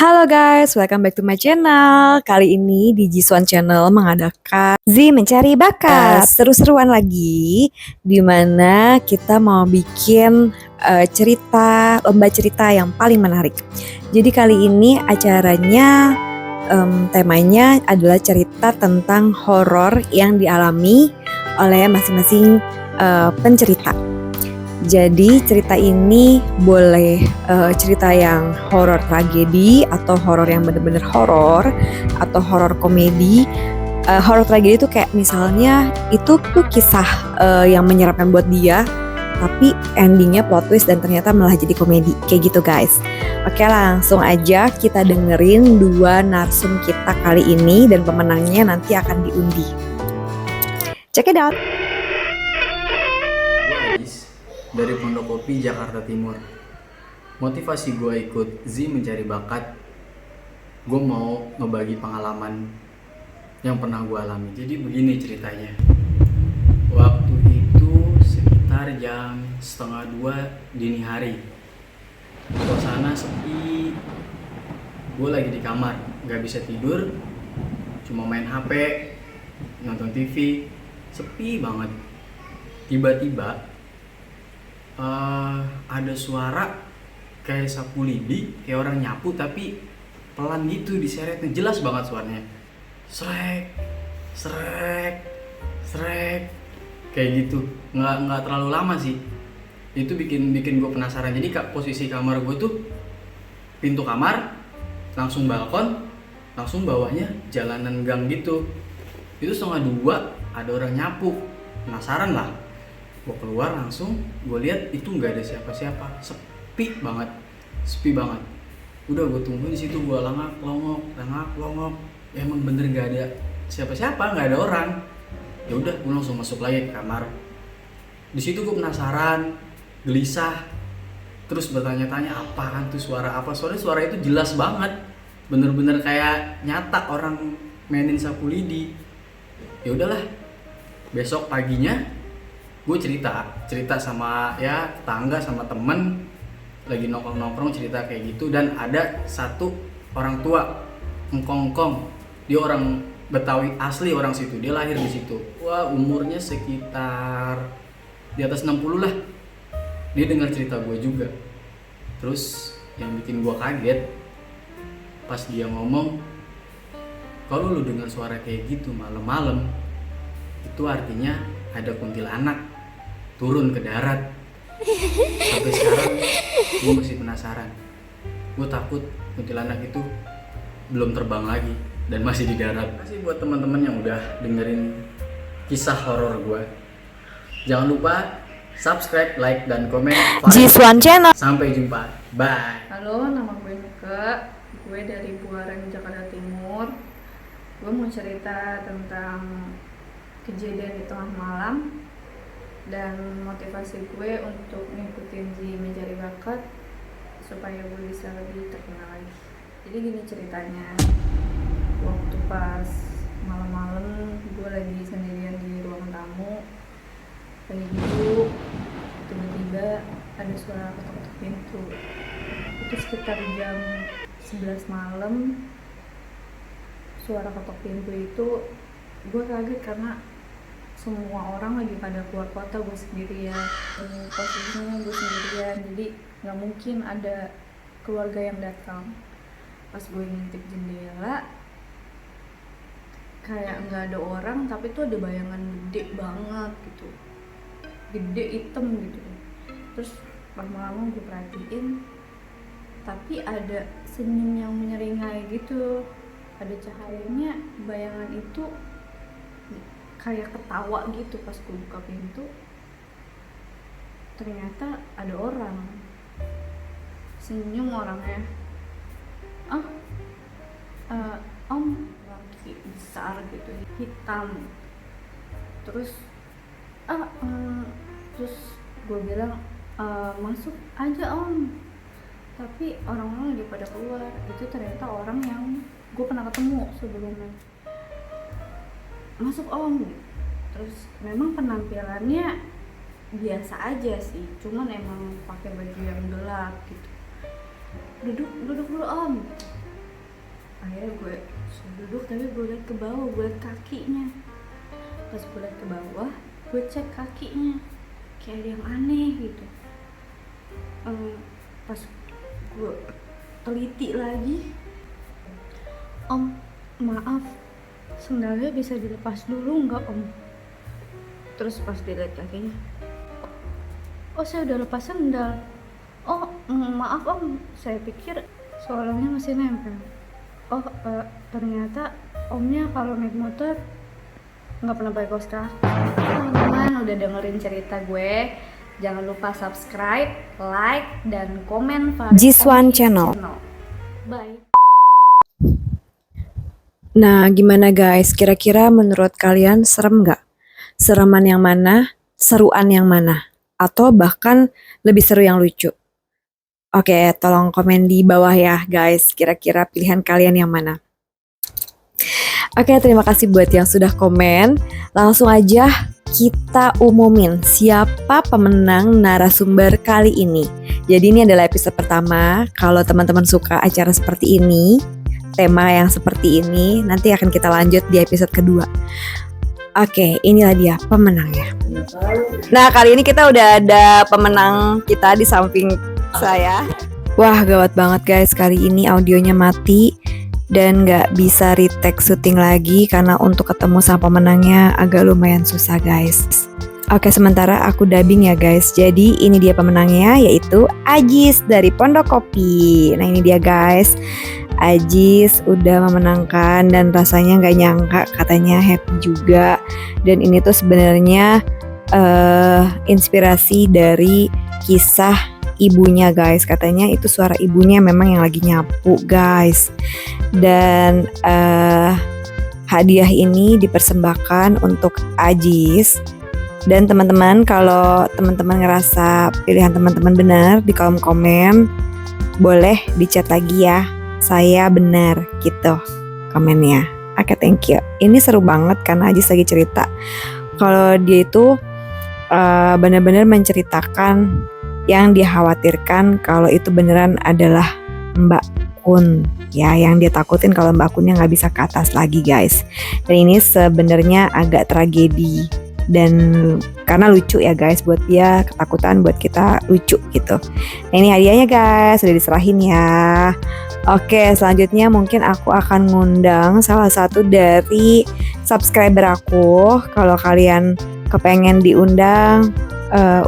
Halo guys, welcome back to my channel. Kali ini di Jiswan Channel mengadakan Z Mencari Bakat seru-seruan lagi, di mana kita mau bikin lomba cerita yang paling menarik. Jadi kali ini acaranya temanya adalah cerita tentang horor yang dialami oleh masing-masing pencerita. Jadi cerita ini boleh cerita yang horor tragedi atau horor yang benar-benar horor atau horor komedi. Horor tragedi itu kayak misalnya itu tuh kisah yang menyeramkan buat dia, tapi endingnya plot twist dan ternyata malah jadi komedi kayak gitu guys. Oke, langsung aja kita dengerin dua narsum kita kali ini dan pemenangnya nanti akan diundi. Check it out. Dari Pondok Kopi, Jakarta Timur. Motivasi gue ikut Z Mencari Bakat, gue mau ngebagi pengalaman yang pernah gue alami. Jadi begini ceritanya. Waktu itu sekitar jam 1:30 dini hari. Suasana sepi, gue lagi di kamar, gak bisa tidur, cuma main HP, nonton TV, sepi banget. Tiba-tiba ada suara kayak sapu lidi, kayak orang nyapu tapi pelan gitu diseretnya, jelas banget suaranya, srek, srek, srek, kayak gitu. Nggak terlalu lama sih, itu bikin gue penasaran. Jadi posisi kamar gue tuh pintu kamar, langsung balkon, langsung bawahnya jalanan gang gitu. Itu 1:30 ada orang nyapu, penasaran lah. Gue keluar langsung, gue lihat itu nggak ada siapa-siapa, sepi banget. Udah gue tunggu di situ, gue lengak longok, emang bener nggak ada siapa-siapa, nggak ada orang. Ya udah, gue langsung masuk lagi ke kamar. Di situ gue penasaran, gelisah, terus bertanya-tanya apaan tuh, suara apa? Soalnya suara itu jelas banget, bener-bener kayak nyata orang mainin sapu lidi. Ya udahlah, besok paginya gue cerita sama ya tetangga sama temen, lagi nongkrong cerita kayak gitu. Dan ada satu orang tua engkong, dia orang Betawi asli, orang situ, dia lahir di situ. Wah, umurnya sekitar di atas 60 lah. Dia dengar cerita gue juga. Terus yang bikin gue kaget pas dia ngomong, kalau lu dengar suara kayak gitu malam-malam, itu artinya ada kuntilanak turun ke darat. Sampai sekarang gue masih penasaran. Gue takut kuntilanak itu belum terbang lagi dan masih di darat. Terima kasih buat teman-teman yang udah dengerin kisah horor gue. Jangan lupa subscribe, like, dan komen Jiswan Channel. Sampai jumpa, bye. Halo, nama gue Nuka. Gue dari Buaran, Jakarta Timur. Gue mau cerita tentang kejadian di tengah malam dan motivasi gue untuk ngikutin Z Mencari Bakat supaya gue bisa lebih terkenal lagi. Jadi gini ceritanya, waktu pas malam-malam gue lagi sendirian di ruang tamu, lagi duduk, tiba-tiba ada suara ketok-ketok pintu. Itu sekitar jam 11 malam. Suara ketok pintu itu gue kaget karena semua orang lagi pada keluar kota, gue sendirian. Posisinya gue sendirian, jadi nggak mungkin ada keluarga yang datang. Pas gue ngintip jendela, kayak nggak ada orang, tapi tuh ada bayangan gede banget gitu, gede hitam gitu. Terus lama-lama gue perhatiin, tapi ada senyum yang menyeringai gitu, ada cahayanya. Bayangan itu kayak ketawa gitu. Pas gue buka pintu, ternyata ada orang senyum, orangnya om, laki besar gitu, hitam. Terus terus gue bilang masuk aja om, tapi orang-orang lagi pada keluar. Itu ternyata orang yang gue pernah ketemu sebelumnya. Masuk om. Terus memang penampilannya biasa aja sih, cuman emang pakai baju yang gelap gitu. Duduk dulu om. Saya duduk tapi gue liat ke bawah, gue liat kakinya. Pas gue liat ke bawah, gue cek kakinya, kayak ada yang aneh gitu. Pas gue teliti lagi, Om, maaf, sendalnya bisa dilepas dulu nggak Om? Terus pas dilihat kakinya, oh saya udah lepas sendal. Oh maaf Om, saya pikir soalnya masih nempel. Oh ternyata Omnya kalau naik motor nggak pernah pakai kaos kaki. Teman-teman udah dengerin cerita gue, jangan lupa subscribe, like, dan komen Jiswan Channel. Bye. Nah, gimana guys? Kira-kira menurut kalian serem nggak? Sereman yang mana? Seruan yang mana? Atau bahkan lebih seru yang lucu? Oke, tolong komen di bawah ya guys. Kira-kira pilihan kalian yang mana? Oke, terima kasih buat yang sudah komen. Langsung aja kita umumin siapa pemenang narasumber kali ini. Jadi ini adalah episode pertama. Kalau teman-teman suka acara seperti ini, tema yang seperti ini, nanti akan kita lanjut di episode kedua. Oke, inilah dia pemenangnya. Nah, kali ini kita udah ada pemenang kita di samping saya. Wah, gawat banget guys, kali ini audionya mati dan gak bisa retake syuting lagi karena untuk ketemu sama pemenangnya agak lumayan susah guys. Oke, sementara aku dubbing ya guys. Jadi ini dia pemenangnya, yaitu Ajis dari Pondok Kopi. Nah ini dia guys, Ajis udah memenangkan dan rasanya gak nyangka, katanya happy juga. Dan ini tuh sebenarnya inspirasi dari kisah ibunya guys. Katanya itu suara ibunya memang yang lagi nyapu guys. Dan hadiah ini dipersembahkan untuk Ajis. Dan teman-teman, kalau teman-teman ngerasa pilihan teman-teman benar, di kolom komen boleh dicat lagi ya, saya benar gitu komennya. Oke, thank you. Ini seru banget karena Ajis lagi cerita kalau dia itu benar-benar menceritakan yang dia khawatirkan kalau itu beneran adalah Mbak Kun ya, yang dia takutin kalau Mbak Kunnya nggak bisa ke atas lagi guys. Dan ini sebenarnya agak tragedi dan karena lucu ya guys, buat dia ketakutan, buat kita lucu gitu. Nah ini hadiahnya guys, sudah diserahin ya. Oke, selanjutnya mungkin aku akan ngundang salah satu dari subscriber aku. Kalau kalian kepengen diundang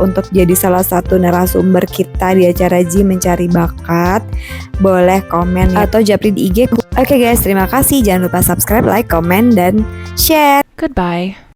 untuk jadi salah satu narasumber kita di acara Ji Mencari Bakat, boleh komen atau japri di IG. Oke guys, terima kasih. Jangan lupa subscribe, like, komen, dan share. Goodbye.